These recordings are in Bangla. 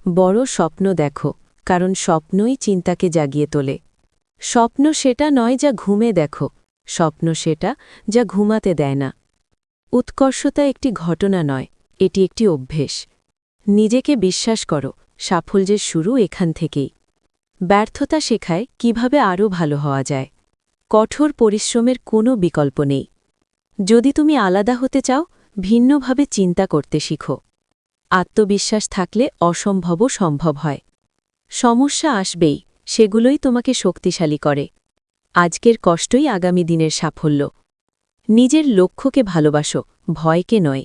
বড় স্বপ্ন দেখো, কারণ স্বপ্নই চিন্তাকে জাগিয়ে তোলে। স্বপ্ন সেটা নয় যা ঘুমে দেখো, স্বপ্ন সেটা যা ঘুমাতে দেয় না। উৎকর্ষতা একটি ঘটনা নয়, এটি একটি অভ্যেস। নিজেকে বিশ্বাস করো, সাফল্যের শুরু এখান থেকেই। ব্যর্থতা শেখায় কিভাবে আরও ভালো হওয়া যায়। কঠোর পরিশ্রমের কোনো বিকল্প নেই। যদি তুমি আলাদা হতে চাও, ভিন্নভাবে চিন্তা করতে শিখো। আত্মবিশ্বাস থাকলে অসম্ভবও সম্ভব হয়। সমস্যা আসবেই, সেগুলোই তোমাকে শক্তিশালী করে। আজকের কষ্টই আগামী দিনের সাফল্য। নিজের লক্ষ্যকে ভালোবাসো, ভয়কে নয়।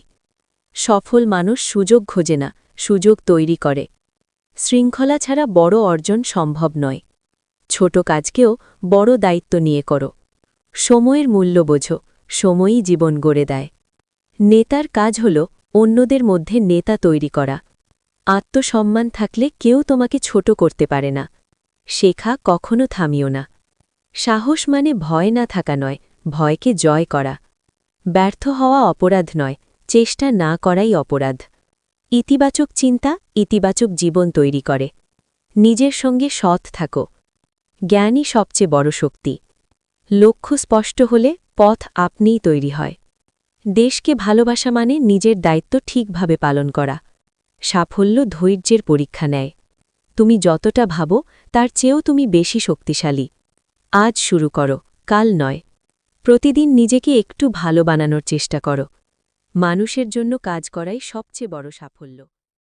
সফল মানুষ সুযোগ খোঁজে না, সুযোগ তৈরি করে। শৃঙ্খলা ছাড়া বড় অর্জন সম্ভব নয়। ছোট কাজকেও বড় দায়িত্ব নিয়ে করো। সময়ের মূল্য বোঝো, সময়ই জীবন গড়ে দেয়। নেতার কাজ হল অন্যদের মধ্যে নেতা তৈরি করা। আত্মসম্মান থাকলে কেউ তোমাকে ছোট করতে পারে না। শেখা কখনো থামিও না। সাহস মানে ভয় না থাকা নয়, ভয়কে জয় করা। ব্যর্থ হওয়া অপরাধ নয়, চেষ্টা না করাই অপরাধ। ইতিবাচক চিন্তা ইতিবাচক জীবন তৈরি করে। নিজের সঙ্গে সৎ থাকো। জ্ঞানই সবচেয়ে বড় শক্তি। লক্ষ্য স্পষ্ট হলে পথ আপনিই তৈরি হয়। দেশকে ভালোবাসা মানে নিজের দায়িত্ব ঠিকভাবে পালন করা। সাফল্য ধৈর্যের পরীক্ষা নেয়। তুমি যতটা ভাবো তার চেয়েও তুমি বেশি শক্তিশালী। আজ শুরু করো, কাল নয়। প্রতিদিন নিজেকে একটু ভালো বানানোর চেষ্টা করো। মানুষের জন্য কাজ করাই সবচেয়ে বড় সাফল্য।